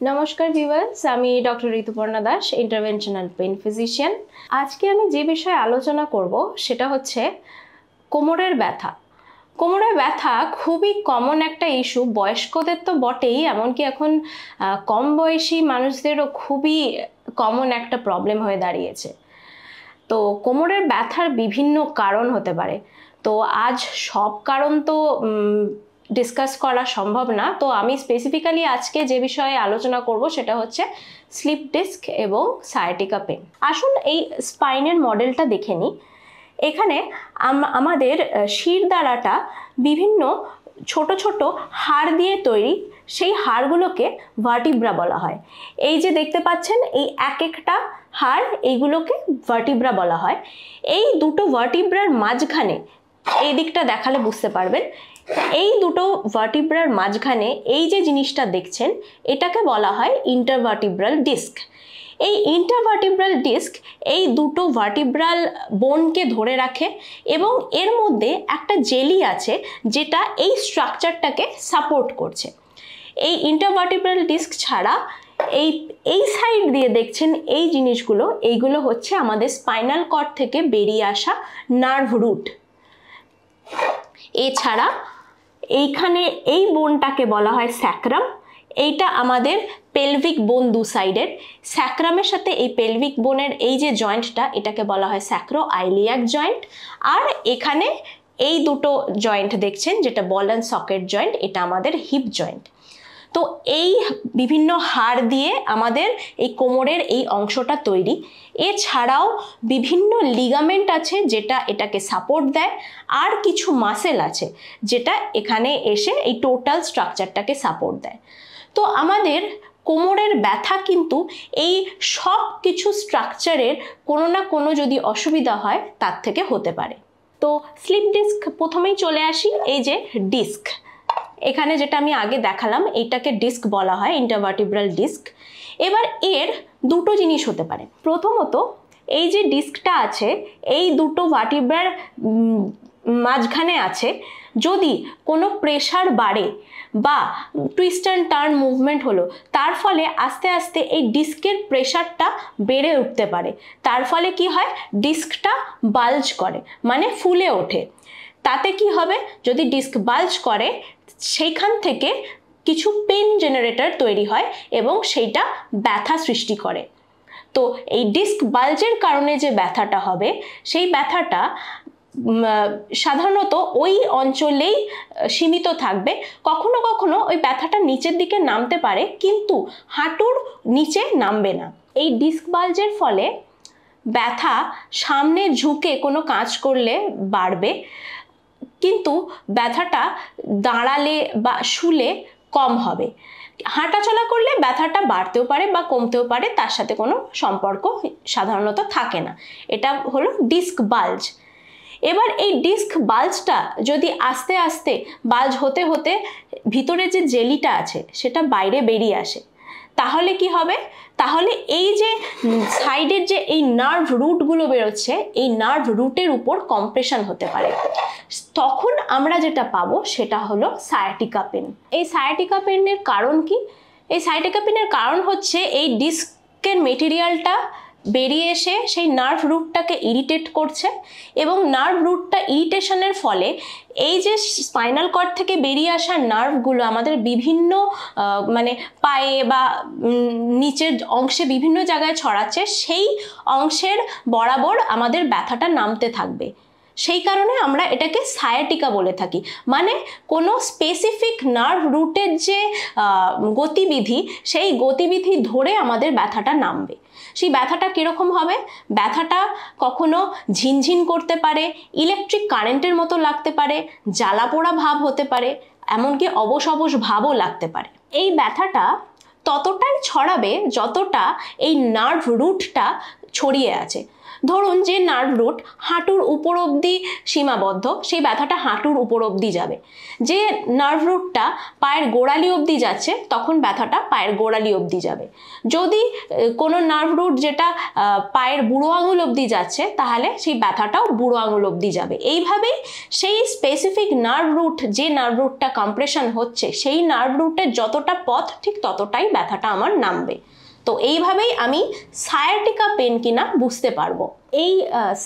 নমস্কার ভিউয়ার্স, আমি doctor Rituparna Das, interventional pain physician. আজকে আমি যে বিষয়ে আলোচনা করব সেটা হচ্ছে কোমরের ব্যথা। কোমরের ব্যথা খুবই কমন একটা ইস্যু, বয়স্কদের তো বটেই, এমনকি এখন কম বয়সী মানুষদেরও খুবই কমন একটা প্রবলেম হয়ে দাঁড়িয়েছে। তো কোমরের ব্যথার বিভিন্ন কারণ হতে পারে। তো আজ সব কারণ তো ডিসকাস করা সম্ভব না, তো আমি স্পেসিফিক্যালি আজকে যে বিষয়ে আলোচনা করব সেটা হচ্ছে স্লিপ ডিস্ক এবং সায়াটিকা পেন। আসুন এই স্পাইনের মডেলটা দেখে নিই। এখানে আমাদের শিরদাঁড়াটা বিভিন্ন ছোট ছোট হাড় দিয়ে তৈরি, সেই হাড়গুলোকে ভার্টিব্রা বলা হয়। এই যে দেখতে পাচ্ছেন এই এক একটা হাড়, এইগুলোকে ভার্টিব্রা বলা হয়। এই দুটো ভার্টিব্রার মাঝখানে, এই দিকটা দেখালে বুঝতে পারবেন, এই দুটো ভার্টিব্রার মাঝখানে এই যে জিনিসটা দেখছেন এটাকে বলা হয় ইন্টারভার্টিব্রাল ডিস্ক। এই ইন্টারভার্টিব্রাল ডিস্ক এই দুটো ভার্টিব্রাল বোনকে ধরে রাখে এবং এর মধ্যে একটা জেলি আছে যেটা এই স্ট্রাকচারটাকে সাপোর্ট করছে। এই ইন্টারভার্টিব্রাল ডিস্ক ছাড়া এই সাইড দিয়ে দেখছেন এই জিনিসগুলো, এইগুলো হচ্ছে আমাদের স্পাইনাল কর্ড থেকে বেরিয়ে আসা নার্ভ রুট। এছাড়া এইখানে এই বোনটাকে বলা হয় স্যাক্রাম। এইটা আমাদের পেলভিক বোন দু সাইডের। স্যাক্রামের সাথে এই পেলভিক বোনের এই যে জয়েন্টটা, এটাকে বলা হয় স্যাক্রো আইলিয়াক জয়েন্ট। আর এখানে এই দুটো জয়েন্ট দেখছেন যেটা বল অ্যান্ড সকেট জয়েন্ট, এটা আমাদের হিপ জয়েন্ট। তো এই বিভিন্ন হাড় দিয়ে আমাদের এই কোমরের এই অংশটা তৈরি। এছাড়াও বিভিন্ন লিগামেন্ট আছে যেটা এটাকে সাপোর্ট দেয়, আর কিছু মাসেল আছে যেটা এখানে এসে এই টোটাল স্ট্রাকচারটাকে সাপোর্ট দেয়। তো আমাদের কোমরের ব্যথা কিন্তু এই সব কিছু স্ট্রাকচারের কোনো না কোনো যদি অসুবিধা হয় তার থেকে হতে পারে। তো স্লিপ ডিস্ক প্রথমেই চলে আসি। এই যে ডিস্ক, এখানে যেটা আমি আগে দেখালাম এইটাকে ডিস্ক বলা হয়, ইন্টারভার্টিব্রাল ডিস্ক। এবার এর দুটো জিনিস হতে পারে। প্রথমত এই যে ডিস্কটা আছে এই দুটো ভার্টিব্রার মাঝখানে আছে, যদি কোনো প্রেশার বাড়ে বা টুইস্ট অ্যান্ড টার্ন মুভমেন্ট হলো, তার ফলে আস্তে আস্তে এই ডিস্কের প্রেশারটা বেড়ে উঠতে পারে। তার ফলে কি হয়, ডিস্কটা বাল্জ করে, মানে ফুলে ওঠে। তাতে কি হবে, যদি ডিস্ক বাল্জ করে সেইখান থেকে কিছু পেন জেনারেটর তৈরি হয় এবং সেইটা ব্যথা সৃষ্টি করে। তো এই ডিস্ক বাল্জের কারণে যে ব্যথাটা হবে, সেই ব্যথাটা সাধারণত ওই অঞ্চলেই সীমিত থাকবে। কখনো কখনো ওই ব্যথাটা নিচের দিকে নামতে পারে, কিন্তু হাঁটুর নিচে নামবে না। এই ডিস্ক বাল্জের ফলে ব্যথা সামনে ঝুঁকে কোনো কাজ করলে বাড়বে, কিন্তু ব্যথাটা দাঁড়ালে বা শুলে কম হবে। হাঁটাচলা করলে ব্যথাটা বাড়তেও পারে বা কমতেও পারে, তার সাথে কোনো সম্পর্ক সাধারণত থাকে না। এটা হলো ডিস্ক বাল্জ। এবার এই ডিস্ক বাল্জটা যদি আস্তে আস্তে বাল্জ হতে হতে ভিতরে যে জেলিটা আছে সেটা বাইরে বেরিয়ে আসে, তাহলে কি হবে, তাহলে এই যে সাইডের যে এই নার্ভ রুটগুলো বেরোচ্ছে, এই নার্ভ রুটের উপর কম্প্রেশন হতে পারে। তখন আমরা যেটা পাবো সেটা হলো সায়াটিকা পেন। এই সায়াটিকা পেনের কারণ কি? এই সায়াটিকা পেনের কারণ হচ্ছে এই ডিস্কের মেটেরিয়ালটা বেরিয়ে এসে সেই নার্ভ রুটটাকে ইরিটেট করছে, এবং নার্ভ রুটটা ইরিটেশনের ফলে এই যে স্পাইনাল কর্ড থেকে বেরিয়ে আসা নার্ভগুলো আমাদের বিভিন্ন মানে পায়ে বা নিচের অংশে বিভিন্ন জায়গায় ছড়াচ্ছে, সেই অংশের বরাবর আমাদের ব্যথাটা নামতে থাকবে। সেই কারণে আমরা এটাকে সায়াটিকা বলে থাকি, মানে কোনো স্পেসিফিক নার্ভ রুটের যে গতিবিধি, সেই গতিবিধি ধরে আমাদের ব্যথাটা নামবে। সেই ব্যথাটা কীরকম হবে, ব্যথাটা কখনো ঝিনঝিন করতে পারে, ইলেকট্রিক কারেন্টের মতো লাগতে পারে, জ্বালা পোড়া ভাব হতে পারে, এমনকি অবশ অবশ ভাবও লাগতে পারে। এই ব্যথাটা ততটাই ছড়াবে যতটা এই নার্ভ রুটটা ছড়িয়ে আছে। ধরুন যে নার্ভ রুট হাঁটুর উপর অবধি সীমাবদ্ধ, সেই ব্যথাটা হাঁটুর উপর অবধি যাবে। যে নার্ভ রুটটা পায়ের গোড়ালি অবধি যাচ্ছে, তখন ব্যথাটা পায়ের গোড়ালি অবধি যাবে। যদি কোনো নার্ভ রুট যেটা পায়ের বুড়ো আঙুল অবধি যাচ্ছে, তাহলে সেই ব্যথাটাও বুড়ো আঙুল অবধি যাবে। এইভাবেই সেই স্পেসিফিক নার্ভ রুট, যে নার্ভ রুটটা কম্প্রেশন হচ্ছে, সেই নার্ভ রুটের যতটা পথ ঠিক ততটাই ব্যথাটা আমার নামবে। তো এইভাবেই আমি সায়াটিকা পেন কিনা বুঝতে পারবো। এই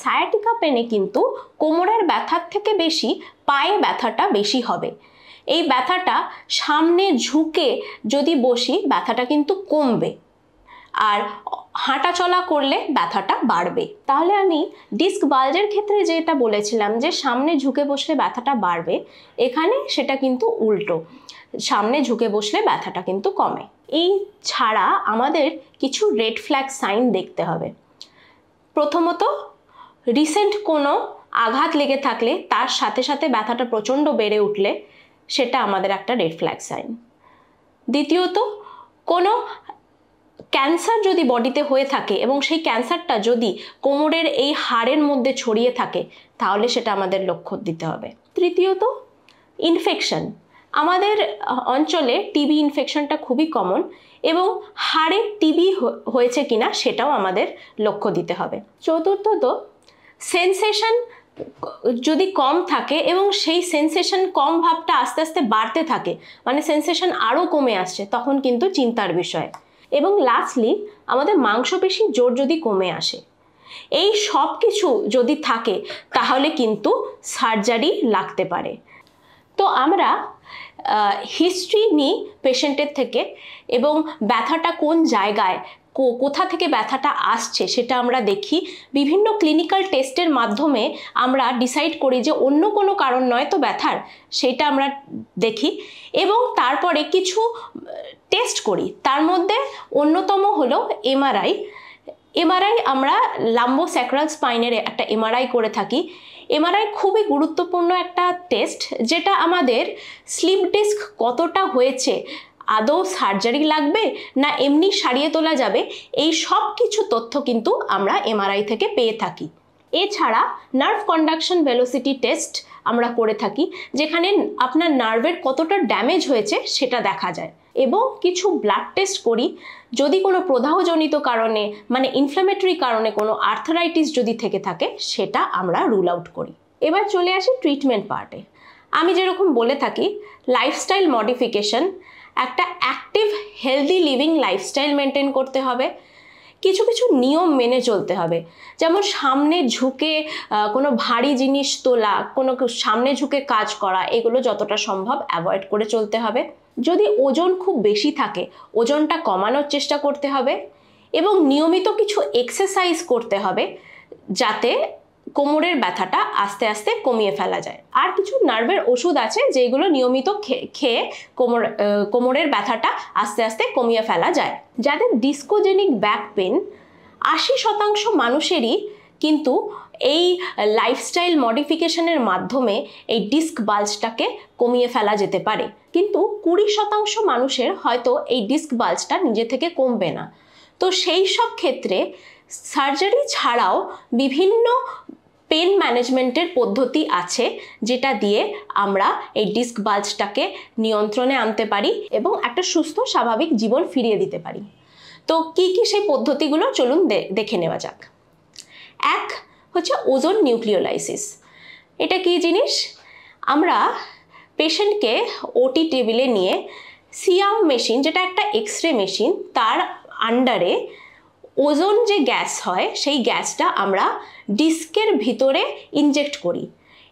সায়াটিকা পেনে কিন্তু কোমরের ব্যথার থেকে বেশি পায়ে ব্যথাটা বেশি হবে। এই ব্যথাটা সামনে ঝুঁকে যদি বসি, ব্যথাটা কিন্তু কমবে, আর হাঁটা চলা করলে ব্যথাটা বাড়বে। তাহলে আমি ডিস্ক বাল্জের ক্ষেত্রে যেটা বলেছিলাম যে সামনে ঝুঁকে বসলে ব্যথাটা বাড়বে, এখানে সেটা কিন্তু উল্টো, সামনে ঝুঁকে বসলে ব্যথাটা কিন্তু কমে। এই ছাড়া আমাদের কিছু রেড ফ্ল্যাগ সাইন দেখতে হবে। প্রথমত, রিসেন্ট কোনো আঘাত লেগে থাকলে তার সাথে সাথে ব্যথাটা প্রচণ্ড বেড়ে উঠলে সেটা আমাদের একটা রেড ফ্ল্যাগ সাইন। দ্বিতীয়ত, কোনো ক্যান্সার যদি বডিতে হয়ে থাকে এবং সেই ক্যান্সারটা যদি কোমরের এই হাড়ের মধ্যে ছড়িয়ে থাকে, তাহলে সেটা আমাদের লক্ষ্য দিতে হবে। তৃতীয়ত, ইনফেকশন। আমাদের অঞ্চলে টিবি ইনফেকশনটা খুবই কমন, এবং হাড়ে টিবি হয়েছে কিনা সেটাও আমাদের লক্ষ্য দিতে হবে। চতুর্থত, সেন্সেশন যদি কম থাকে এবং সেই সেন্সেশন কম ভাবটা আস্তে আস্তে বাড়তে থাকে, মানে সেন্সেশন আরও কমে আসছে, তখন কিন্তু চিন্তার বিষয়। এবং লাস্টলি, আমাদের মাংসপেশির জোর যদি কমে আসে, এই সব কিছু যদি থাকে তাহলে কিন্তু সার্জারি লাগতে পারে। তো আমরা হিস্ট্রি নিই পেশেন্টের থেকে, এবং ব্যথাটা কোন জায়গায়, কোথা থেকে ব্যথাটা আসছে সেটা আমরা দেখি। বিভিন্ন ক্লিনিক্যাল টেস্টের মাধ্যমে আমরা ডিসাইড করি যে অন্য কোনো কারণ নয় তো ব্যথার, সেটা আমরা দেখি, এবং তারপরে কিছু টেস্ট করি। তার মধ্যে অন্যতম হলো এমআরআই। আমরা লাম্বোস্যাক্রাল স্পাইনের একটা এমআরআই করে থাকি। এমআরআই খুবই গুরুত্বপূর্ণ একটা টেস্ট, যেটা আমাদের স্লিপ ডিস্ক কতটা হয়েছে, আদৌ সার্জারি লাগবে না এমনি সারিয়ে তোলা যাবে, এই সব কিছু তথ্য কিন্তু আমরা এমআরআই থেকে পেয়ে থাকি। এছাড়া নার্ভ কন্ডাকশন ভেলোসিটি টেস্ট আমরা করে থাকি, যেখানে আপনার নার্ভের কতটা ড্যামেজ হয়েছে সেটা দেখা যায়। এবং কিছু ব্লাড টেস্ট করি, যদি কোনো প্রদাহজনিত কারণে, মানে ইনফ্ল্যামেটরি কারণে কোনো আর্থারাইটিস যদি থেকে থাকে, সেটা আমরা রুল আউট করি। এবার চলে আসি ট্রিটমেন্ট পার্টে। আমি যেরকম বলে থাকি, লাইফস্টাইল মডিফিকেশন, একটা active healthy living lifestyle maintain করতে হবে, কিছু কিছু নিয়ম মেনে চলতে হবে। যেমন সামনে ঝুঁকে কোনো ভারী জিনিস তোলা, কোনো সামনে ঝুঁকে কাজ করা, এগুলো যতটা সম্ভব অ্যাভয়েড করে চলতে হবে। যদি ওজন খুব বেশি থাকে, ওজনটা কমানোর চেষ্টা করতে হবে, এবং নিয়মিত কিছু এক্সারসাইজ করতে হবে, যাতে কোমরের ব্যথাটা আস্তে আস্তে কমিয়ে ফেলা যায়। আর কিছু নার্ভের ওষুধ আছে যেগুলো নিয়মিত খেয়ে কোমরের ব্যথাটা আস্তে আস্তে কমিয়ে ফেলা যায়। যাদের ডিস্কোজেনিক ব্যাক পেন, 80% মানুষেরই কিন্তু এই লাইফস্টাইল মডিফিকেশনের মাধ্যমে এই ডিস্ক বাল্জটাকে কমিয়ে ফেলা যেতে পারে, কিন্তু 20% মানুষের হয়তো এই ডিস্ক বাল্জটা নিজে থেকে কমবে না। তো সেই সব ক্ষেত্রে সার্জারি ছাড়াও বিভিন্ন পেন ম্যানেজমেন্টের পদ্ধতি আছে, যেটা দিয়ে আমরা এই ডিস্ক বাল্জটাকে নিয়ন্ত্রণে আনতে পারি এবং একটা সুস্থ স্বাভাবিক জীবন ফিরিয়ে দিতে পারি। তো কি কি সেই পদ্ধতিগুলো চলুন দেখে নেওয়া যাক। এক হচ্ছে ওজোন নিউক্লিওলাইসিস। এটা কি জিনিস? আমরা পেশেন্টকে ওটি টেবিলে নিয়ে সিয়াম মেশিন, যেটা একটা এক্সরে মেশিন, তার আন্ডারে ওজোন যে গ্যাস হয়, সেই গ্যাসটা আমরা ডিস্কের ভিতরে ইনজেক্ট করি।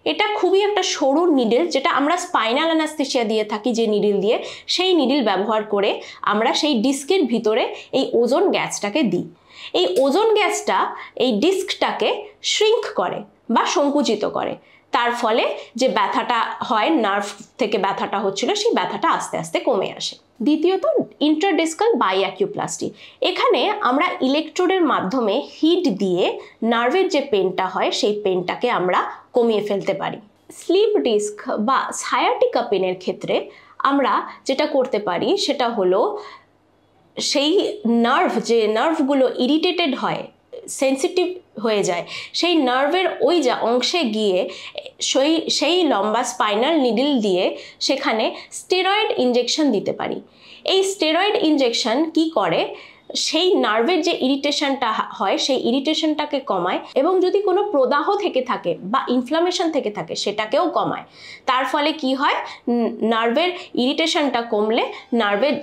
এটা খুবই একটা সরু নিডল, যেটা আমরা স্পাইনাল অ্যানাস্থেসিয়া দিয়ে থাকি, যে নিডল দিয়ে, সেই নিডল ব্যবহার করে আমরা সেই ডিস্কের ভিতরে এই ওজোন গ্যাসটাকে দিই। এই ওজোন গ্যাসটা এই ডিস্কটাকে শ্রিঙ্ক করে বা সংকুচিত করে, তার ফলে যে ব্যথাটা হয়, নার্ভ থেকে ব্যথাটা হচ্ছিল, সেই ব্যথাটা আস্তে আস্তে কমে আসে। দ্বিতীয়ত, ইন্ট্রাডিস্কাল বাইঅ্যাকিউপ্লাস্টি। এখানে আমরা ইলেকট্রোডের মাধ্যমে হিট দিয়ে নার্ভের যে পেনটা হয়, সেই পেনটাকে আমরা কমিয়ে ফেলতে পারি। স্লিপ ডিস্ক বা সায়াটিকা পেনের ক্ষেত্রে আমরা যেটা করতে পারি সেটা হলো, সেই নার্ভগুলো ইরিটেটেড হয় সেন্সিটিভ হয়ে যায়, সেই নার্ভের ওই অংশে গিয়ে সেই লম্বা স্পাইনাল নিডল দিয়ে সেখানে স্টেরয়েড ইনজেকশন দিতে পারি। এই স্টেরয়েড ইনজেকশন কি করে, সেই নার্ভের যে ইরিটেশনটা হয় সেই ইরিটেশনটাকে কমায়, এবং যদি কোনো প্রদাহ থেকে থাকে বা ইনফ্লামেশন থেকে থাকে সেটাকেও কমায়। তার ফলে কি হয়, নার্ভের ইরিটেশনটা কমলে নার্ভের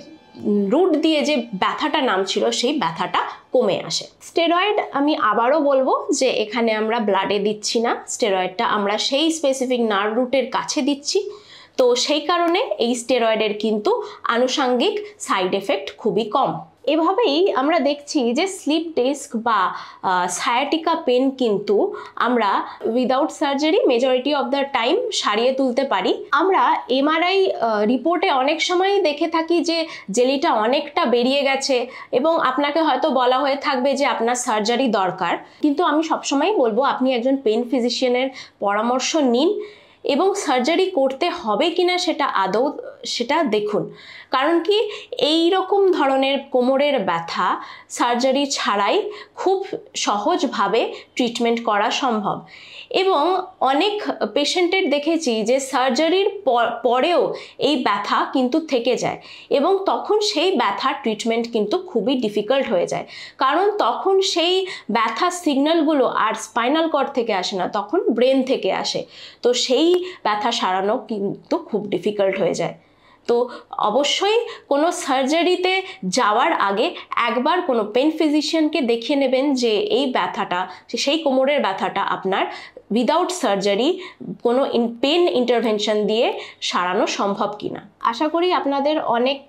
রুট দিয়ে যে ব্যথাটা নামছিল সেই ব্যথাটা কমে আসে। স্টেরয়েড আমি আবারও বলবো যে এখানে আমরা ব্লাডে দিচ্ছি না, স্টেরয়েডটা আমরা সেই স্পেসিফিক নার্ভ রুটের কাছে দিচ্ছি। তো সেই কারণে এই স্টেরয়েডের কিন্তু আনুষঙ্গিক সাইড এফেক্ট খুবই কম। এভাবেই আমরা দেখছি যে স্লিপ ডিস্ক বা সায়াটিকা পেন কিন্তু আমরা without surgery majority of the time সারিয়ে তুলতে পারি। আমরা এমআরআই রিপোর্টে অনেক সময় দেখে থাকি যে জেলিটা অনেকটা বেরিয়ে গেছে এবং আপনাকে হয়তো বলা হয়ে থাকবে যে আপনার সার্জারি দরকার, কিন্তু আমি সবসময় বলবো আপনি একজন পেন ফিজিশিয়ানের পরামর্শ নিন এবং সার্জারি করতে হবে কিনা সেটা দেখুন। কারণ কি, এই রকম ধরনের কোমরের ব্যথা সার্জারি ছাড়াই খুব সহজভাবে ট্রিটমেন্ট করা সম্ভব, এবং অনেক পেশেন্টের দেখেছি যে সার্জারির পরেও এই ব্যথা কিন্তু থেকে যায়, এবং তখন সেই ব্যথার ট্রিটমেন্ট কিন্তু খুবই ডিফিকাল্ট হয়ে যায়, কারণ তখন সেই ব্যথার সিগন্যালগুলো আর স্পাইনাল কর্ড থেকে আসে না, তখন ব্রেন থেকে আসে। তো সেই ব্যথা সারানো কিন্তু খুব ডিফিকাল্ট হয়ে যায়। তো অবশ্যই কোনো সার্জারিতে যাওয়ার আগে একবার কোনো পেন ফিজিশিয়ানকে দেখিয়ে নেবেন যে এই ব্যথাটা, সেই কোমরের ব্যথাটা আপনার উইদাউট সার্জারি কোনো পেন ইন্টারভেনশন দিয়ে সারানো সম্ভব কিনা। আশা করি আপনাদের অনেক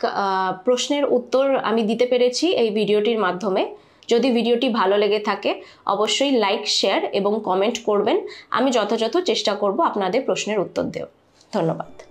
প্রশ্নের উত্তর আমি দিতে পেরেছি এই ভিডিওটির মাধ্যমে। যদি ভিডিওটি ভালো লেগে থাকে অবশ্যই লাইক, শেয়ার এবং কমেন্ট করবেন। আমি যথাযথ চেষ্টা করব আপনাদের প্রশ্নের উত্তর দেওয়ার। ধন্যবাদ।